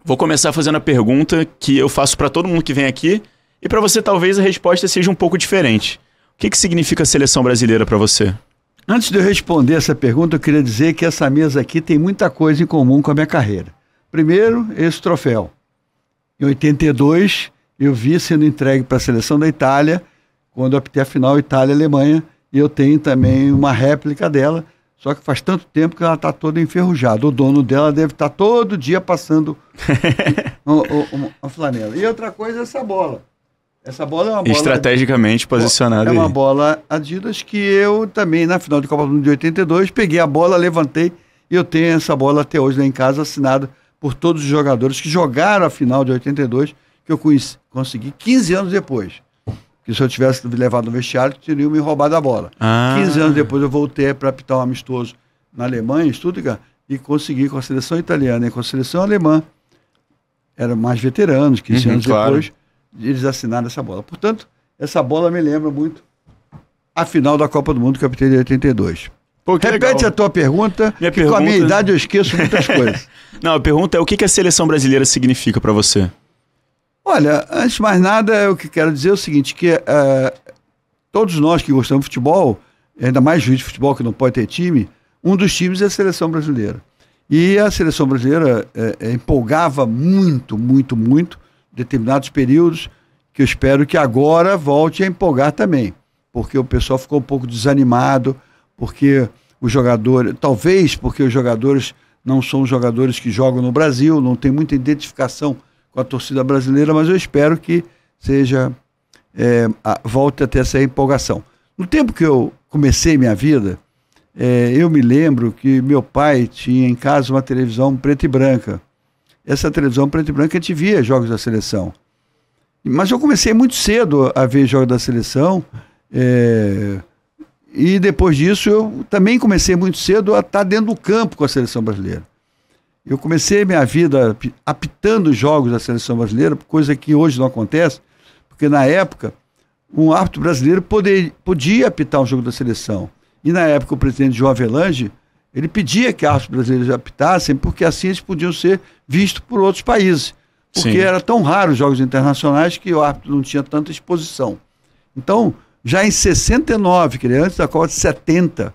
Vou começar fazendo a pergunta que eu faço para todo mundo que vem aqui, e para você talvez a resposta seja um pouco diferente. O que significa a seleção brasileira para você? Antes de eu responder essa pergunta, eu queria dizer que essa mesa aqui tem muita coisa em comum com a minha carreira. Primeiro, esse troféu. Em 82, eu vi sendo entregue para a seleção da Itália, quando eu apitei a final Itália-Alemanha, e eu tenho também uma réplica dela, só que faz tanto tempo que ela está toda enferrujada. O dono dela deve estar todo dia passando uma flanela. E outra coisa é essa bola. Essa bola é uma bola... Estrategicamente posicionada. É uma bola Adidas que eu também, na final de Copa do Mundo de 82, peguei a bola, levantei, e eu tenho essa bola até hoje lá em casa, assinada por todos os jogadores que jogaram a final de 82, que eu consegui 15 anos depois. Que se eu tivesse levado no vestiário, teriam me roubado a bola. 15 anos depois eu voltei para apitar um amistoso na Alemanha, em Stuttgart, e consegui com a seleção italiana e com a seleção alemã. Eram mais veteranos, 15 anos depois, eles assinaram essa bola. Portanto, essa bola me lembra muito a final da Copa do Mundo que eu apitei de 82. Pô, repete legal. A tua pergunta, com a minha idade eu esqueço muitas coisas. Não, a pergunta é o que a seleção brasileira significa para você? Olha, antes de mais nada, eu que quero dizer o seguinte, que todos nós que gostamos de futebol, ainda mais juiz de futebol que não pode ter time, um dos times é a seleção brasileira. E a seleção brasileira empolgava muito, muito, muito, determinados períodos, que eu espero que agora volte a empolgar também, porque o pessoal ficou um pouco desanimado, porque os jogadores, talvez porque os jogadores não são os jogadores que jogam no Brasil, não tem muita identificação com a torcida brasileira, mas eu espero que seja, volte a ter essa empolgação. No tempo que eu comecei minha vida, eu me lembro que meu pai tinha em casa uma televisão preta e branca. Essa televisão preta e branca a gente via jogos da seleção. Mas eu comecei muito cedo a ver jogos da seleção, e depois disso eu também comecei muito cedo a estar dentro do campo com a seleção brasileira. Eu comecei minha vida apitando jogos da seleção brasileira, coisa que hoje não acontece, porque na época um árbitro brasileiro podia apitar um jogo da seleção. E na época o presidente João Avelange, ele pedia que árbitros brasileiros apitassem, porque assim eles podiam ser vistos por outros países. Porque era tão raro os jogos internacionais que o árbitro não tinha tanta exposição. Então, já em 69, que antes da Copa de 70,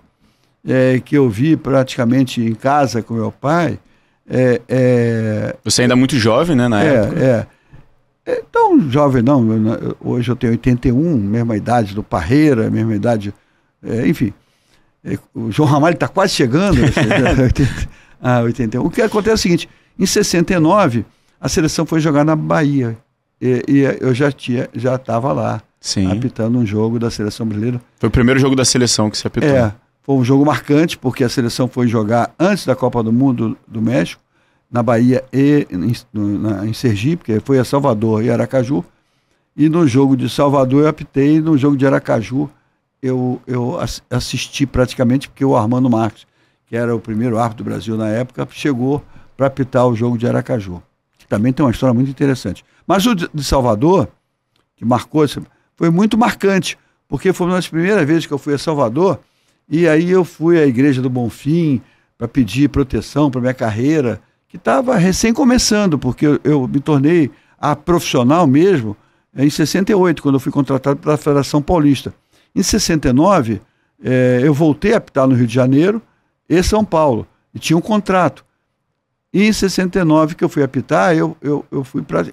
que eu vi praticamente em casa com meu pai... Você ainda é muito jovem, né, na época? Tão jovem não, hoje eu tenho 81, mesma idade do Parreira, mesma idade, enfim, o João Ramalho está quase chegando a 81. O que acontece é o seguinte, em 69 a seleção foi jogar na Bahia, e eu já estava lá, apitando um jogo da seleção brasileira. Foi o primeiro jogo da seleção que você apitou? Foi um jogo marcante, porque a seleção foi jogar antes da Copa do Mundo do México, na Bahia e em Sergipe, porque foi a Salvador e Aracaju. E no jogo de Salvador eu apitei, no jogo de Aracaju eu assisti praticamente, porque o Armando Marques, que era o primeiro árbitro do Brasil na época, chegou para apitar o jogo de Aracaju, que também tem uma história muito interessante. Mas o de Salvador, que marcou, foi muito marcante, porque foi uma das primeiras vezes que eu fui a Salvador. E aí eu fui à Igreja do Bonfim para pedir proteção para minha carreira, que estava recém começando, porque eu me tornei profissional mesmo em 68, quando eu fui contratado pela Federação Paulista. Em 69, eu voltei a apitar no Rio de Janeiro e São Paulo, e tinha um contrato. E em 69, que eu fui apitar, eu fui para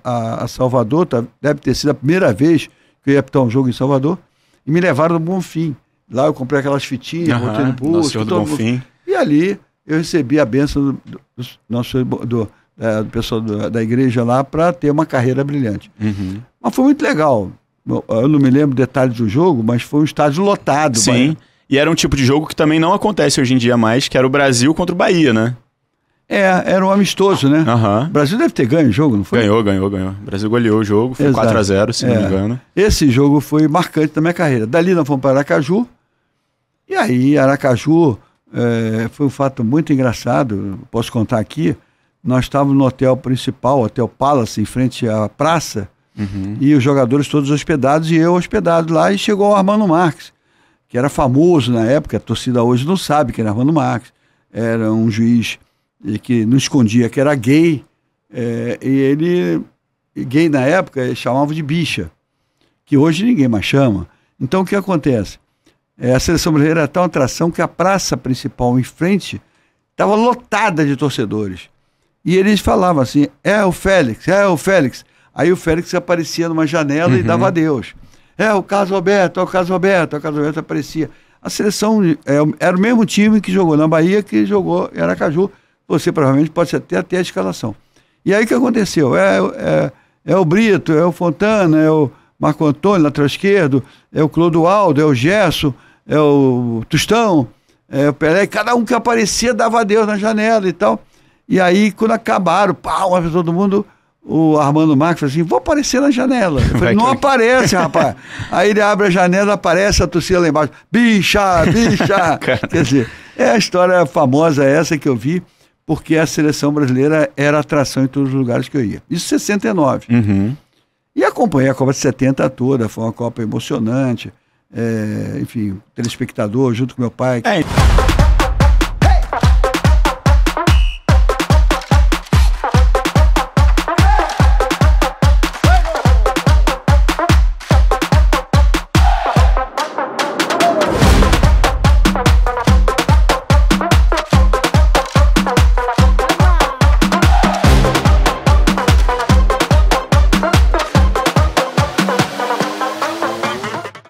a Salvador, deve ter sido a primeira vez que eu ia apitar um jogo em Salvador, e me levaram no Bonfim. Lá eu comprei aquelas fitinhas, botei no pulso. E ali eu recebi a bênção do pessoal da igreja lá para ter uma carreira brilhante. Mas foi muito legal. Eu não me lembro detalhes do jogo, mas foi um estádio lotado. Sim, e era um tipo de jogo que também não acontece hoje em dia mais, que era o Brasil contra o Bahia, né? Era um amistoso, né? O Brasil deve ter ganho o jogo, não foi? Ganhou. O Brasil goleou o jogo, foi 4-0, se não me engano. Esse jogo foi marcante na minha carreira. Dali nós fomos para Aracaju, e aí Aracaju foi um fato muito engraçado, posso contar aqui. Nós estávamos no hotel principal, Hotel Palace, em frente à praça, e os jogadores todos hospedados, e eu hospedado lá, e chegou o Armando Marques, que era famoso na época, a torcida hoje não sabe quem era Armando Marques, era um juiz que não escondia que era gay, E ele, gay na época, eles chamavam de bicha, que hoje ninguém mais chama. Então o que acontece? A seleção brasileira era tão atração que a praça principal em frente estava lotada de torcedores. E eles falavam assim, é o Félix. Aí o Félix aparecia numa janela e dava adeus. O Carlos Roberto aparecia. A seleção era o mesmo time que jogou na Bahia, que jogou em Aracaju. Você provavelmente pode até a escalação. E aí o que aconteceu? É o Brito, é o Fontana, é o Marco Antônio, lateral esquerdo, é o Clodoaldo, é o Gerson, é o Tostão, é o Pelé, cada um que aparecia dava adeus na janela e tal. E aí, quando acabaram, palmas para todo mundo, o Armando Marques falou assim, vou aparecer na janela. Eu falei, não aparece, rapaz. Aí ele abre a janela, aparece a torcida lá embaixo, bicha. Quer dizer, é a história famosa essa que eu vi, porque a seleção brasileira era atração em todos os lugares que eu ia. Isso em 69. E acompanhei a Copa de 70 toda, foi uma Copa emocionante. Enfim, telespectador junto com meu pai.